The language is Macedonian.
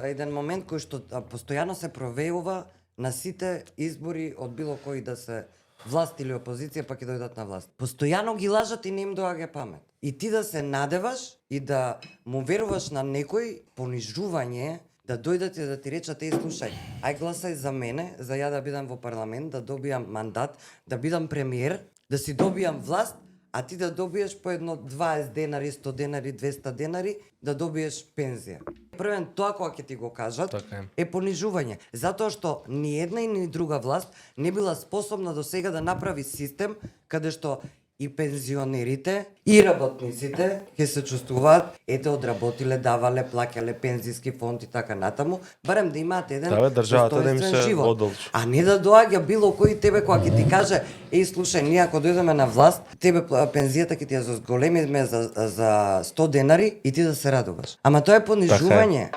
еден момент кој што постојано се провеува на сите избори од било кој да се власт или опозиција, па ќе дојдат на власт. Постојано ги лажат и не им доаѓа памет. И ти да се надеваш и да му веруваш на некој понижување, да дојдат и да ти речат, слушај, ај гласај за мене, за ја да бидам во парламент, да добијам мандат, да бидам премиер, да си добијам власт, а ти да добиеш по едно 20 денари, 100 денари, 200 денари, да добиеш пензија. Првен тоа кога ќе ти го кажат е понижување, затоа што ни една и ни друга власт не била способна до сега да направи систем каде што и пензионерите, и работниците ќе се чувствуваат, одработиле, давале, плаќале пензиски фонд и така натаму, барем да имаат еден достоинствен живот. А не да доаѓа било кој тебе кога ќе ти каже, слушај, ние ако дојдеме на власт, тебе пензијата ќе ти ја зголемиме за 100 денари и ти да се радуваш. Ама тоа е понижување.